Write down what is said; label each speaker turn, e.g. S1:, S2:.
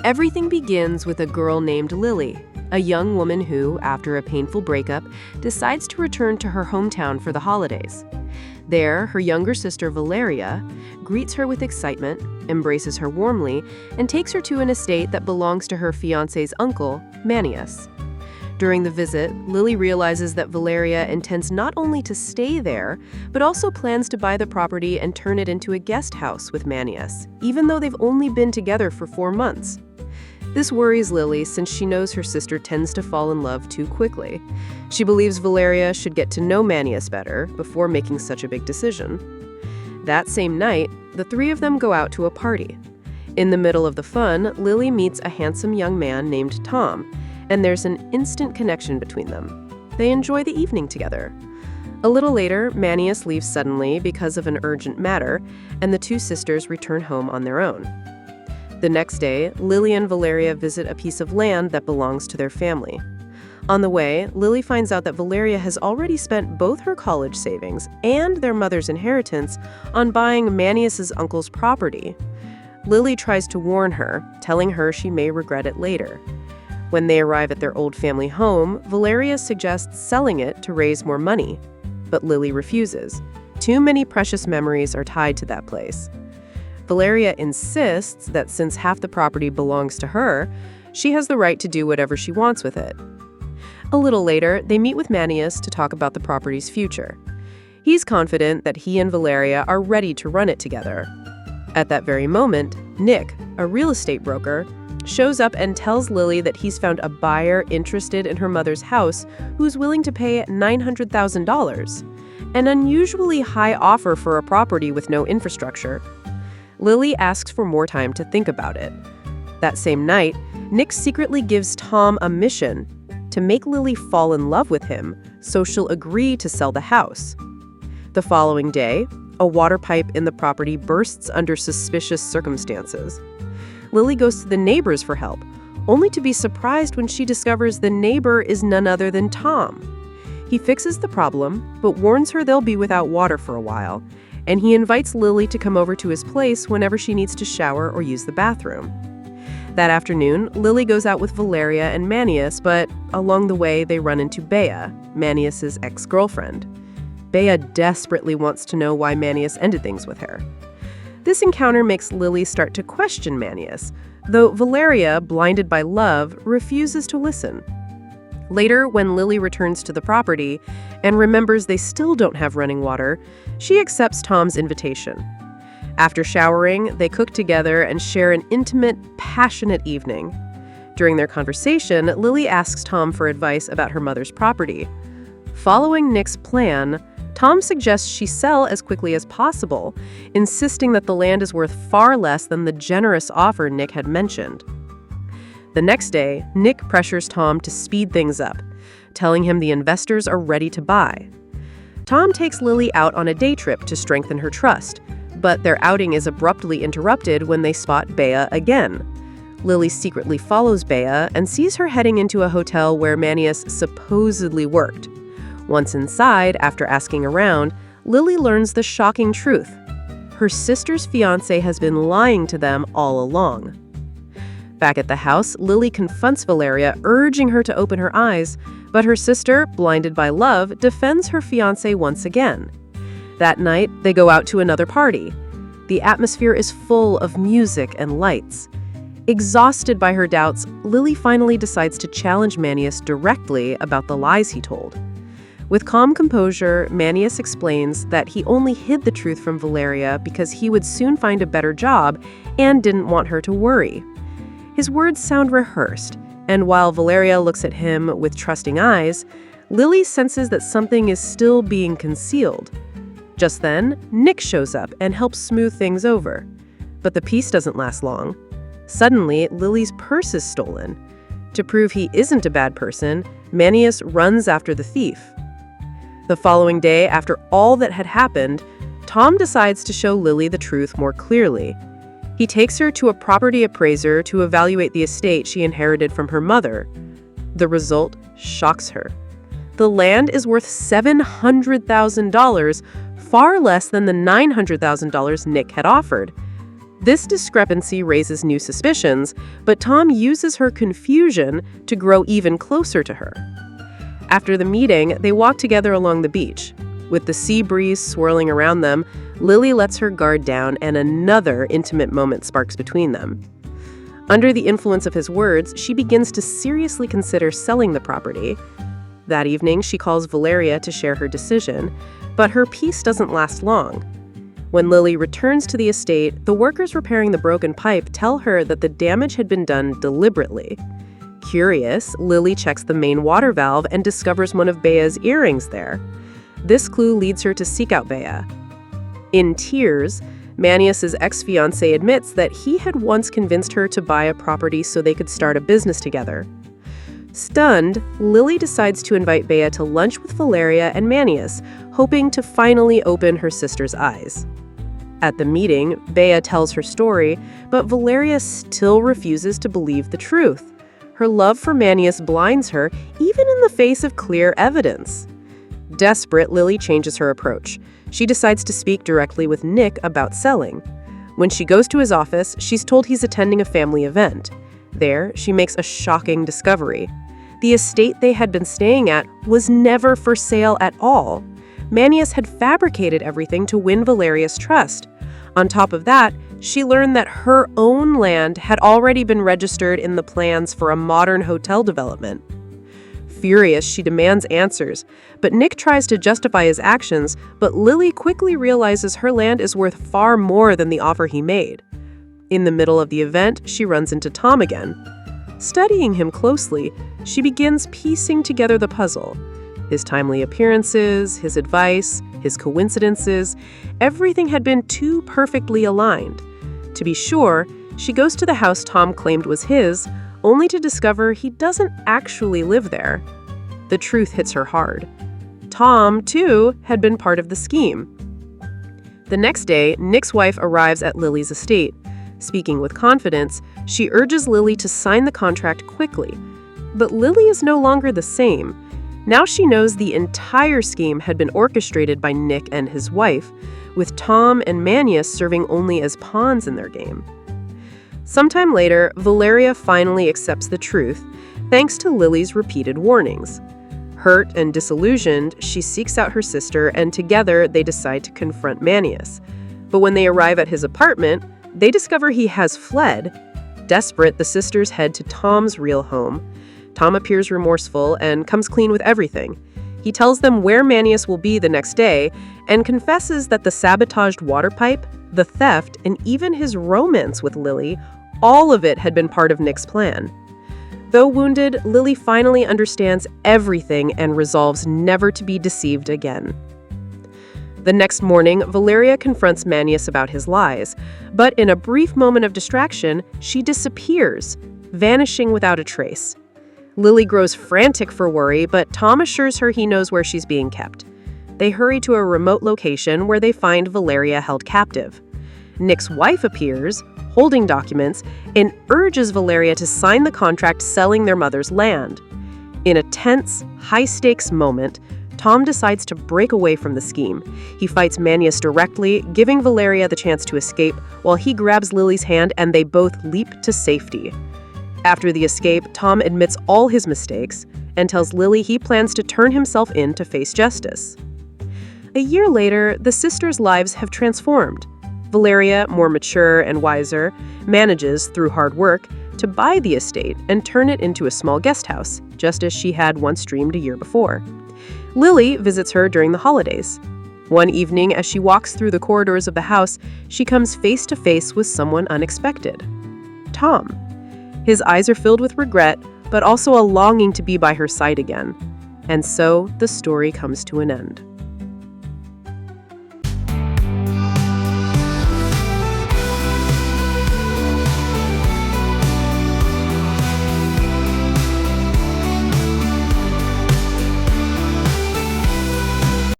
S1: Everything begins with a girl named Lily, a young woman who, after a painful breakup, decides to return to her hometown for the holidays. There, her younger sister Valeria greets her with excitement, embraces her warmly, and takes her to an estate that belongs to her fiancé's uncle, Manius. During the visit, Lily realizes that Valeria intends not only to stay there, but also plans to buy the property and turn it into a guest house with Manius, even though they've only been together for 4 months. This worries Lily since she knows her sister tends to fall in love too quickly. She believes Valeria should get to know Manius better before making such a big decision. That same night, the three of them go out to a party. In the middle of the fun, Lily meets a handsome young man named Tom, and there's an instant connection between them. They enjoy the evening together. A little later, Manius leaves suddenly because of an urgent matter, and the two sisters return home on their own. The next day, Lily and Valeria visit a piece of land that belongs to their family. On the way, Lily finds out that Valeria has already spent both her college savings and their mother's inheritance on buying Manius's uncle's property. Lily tries to warn her, telling her she may regret it later. When they arrive at their old family home, Valeria suggests selling it to raise more money, but Lily refuses. Too many precious memories are tied to that place. Valeria insists that since half the property belongs to her, she has the right to do whatever she wants with it. A little later, they meet with Manius to talk about the property's future. He's confident that he and Valeria are ready to run it together. At that very moment, Nick, a real estate broker, shows up and tells Lily that he's found a buyer interested in her mother's house who's willing to pay $900,000, an unusually high offer for a property with no infrastructure. Lily asks for more time to think about it. That same night, Nick secretly gives Tom a mission to make Lily fall in love with him so she'll agree to sell the house. The following day, a water pipe in the property bursts under suspicious circumstances. Lily goes to the neighbors for help, only to be surprised when she discovers the neighbor is none other than Tom. He fixes the problem, but warns her they'll be without water for a while, and he invites Lily to come over to his place whenever she needs to shower or use the bathroom. That afternoon, Lily goes out with Valeria and Manius, but along the way they run into Bea, Manius's ex-girlfriend. Bea desperately wants to know why Manius ended things with her. This encounter makes Lily start to question Manius, though Valeria, blinded by love, refuses to listen. Later, when Lily returns to the property and remembers they still don't have running water, she accepts Tom's invitation. After showering, they cook together and share an intimate, passionate evening. During their conversation, Lily asks Tom for advice about her mother's property. Following Nick's plan, Tom suggests she sell as quickly as possible, insisting that the land is worth far less than the generous offer Nick had mentioned. The next day, Nick pressures Tom to speed things up, telling him the investors are ready to buy. Tom takes Lily out on a day trip to strengthen her trust, but their outing is abruptly interrupted when they spot Bea again. Lily secretly follows Bea and sees her heading into a hotel where Manius supposedly worked. Once inside, after asking around, Lily learns the shocking truth. Her sister's fiancé has been lying to them all along. Back at the house, Lily confronts Valeria, urging her to open her eyes, but her sister, blinded by love, defends her fiancé once again. That night, they go out to another party. The atmosphere is full of music and lights. Exhausted by her doubts, Lily finally decides to challenge Manius directly about the lies he told. With calm composure, Manius explains that he only hid the truth from Valeria because he would soon find a better job and didn't want her to worry. His words sound rehearsed, and while Valeria looks at him with trusting eyes, Lily senses that something is still being concealed. Just then, Nick shows up and helps smooth things over. But the peace doesn't last long. Suddenly, Lily's purse is stolen. To prove he isn't a bad person, Manius runs after the thief. The following day, after all that had happened, Tom decides to show Lily the truth more clearly. He takes her to a property appraiser to evaluate the estate she inherited from her mother. The result shocks her. The land is worth $700,000, far less than the $900,000 Nick had offered. This discrepancy raises new suspicions, but Tom uses her confusion to grow even closer to her. After the meeting, they walk together along the beach. With the sea breeze swirling around them, Lily lets her guard down and another intimate moment sparks between them. Under the influence of his words, she begins to seriously consider selling the property. That evening, she calls Valeria to share her decision, but her peace doesn't last long. When Lily returns to the estate, the workers repairing the broken pipe tell her that the damage had been done deliberately. Curious, Lily checks the main water valve and discovers one of Bea's earrings there. This clue leads her to seek out Bea. In tears, Manius' ex-fiancé admits that he had once convinced her to buy a property so they could start a business together. Stunned, Lily decides to invite Bea to lunch with Valeria and Manius, hoping to finally open her sister's eyes. At the meeting, Bea tells her story, but Valeria still refuses to believe the truth. Her love for Manius blinds her, even in the face of clear evidence. Desperate, Lily changes her approach. She decides to speak directly with Nick about selling. When she goes to his office, she's told he's attending a family event. There, she makes a shocking discovery. The estate they had been staying at was never for sale at all. Manius had fabricated everything to win Valeria's trust. On top of that, she learned that her own land had already been registered in the plans for a modern hotel development. Furious, she demands answers, but Nick tries to justify his actions, but Lily quickly realizes her land is worth far more than the offer he made. In the middle of the event, she runs into Tom again. Studying him closely, she begins piecing together the puzzle. His timely appearances, his advice, his coincidences, everything had been too perfectly aligned. To be sure, she goes to the house Tom claimed was his, only to discover he doesn't actually live there. The truth hits her hard. Tom, too, had been part of the scheme. The next day, Nick's wife arrives at Lily's estate. Speaking with confidence, she urges Lily to sign the contract quickly. But Lily is no longer the same. Now she knows the entire scheme had been orchestrated by Nick and his wife, with Tom and Manius serving only as pawns in their game. Sometime later, Valeria finally accepts the truth, thanks to Lily's repeated warnings. Hurt and disillusioned, she seeks out her sister, and together they decide to confront Manius. But when they arrive at his apartment, they discover he has fled. Desperate, the sisters head to Tom's real home. Tom appears remorseful and comes clean with everything. He tells them where Manius will be the next day and confesses that the sabotaged water pipe, the theft, and even his romance with Lily, all of it had been part of Nick's plan. Though wounded, Lily finally understands everything and resolves never to be deceived again. The next morning, Valeria confronts Manius about his lies, but in a brief moment of distraction, she disappears, vanishing without a trace. Lily grows frantic for worry, but Tom assures her he knows where she's being kept. They hurry to a remote location where they find Valeria held captive. Nick's wife appears, holding documents, and urges Valeria to sign the contract selling their mother's land. In a tense, high-stakes moment, Tom decides to break away from the scheme. He fights Manius directly, giving Valeria the chance to escape, while he grabs Lily's hand and they both leap to safety. After the escape, Tom admits all his mistakes and tells Lily he plans to turn himself in to face justice. A year later, the sisters' lives have transformed. Valeria, more mature and wiser, manages, through hard work, to buy the estate and turn it into a small guest house, just as she had once dreamed a year before. Lily visits her during the holidays. One evening, as she walks through the corridors of the house, she comes face to face with someone unexpected. Tom. His eyes are filled with regret, but also a longing to be by her side again. And so, the story comes to an end.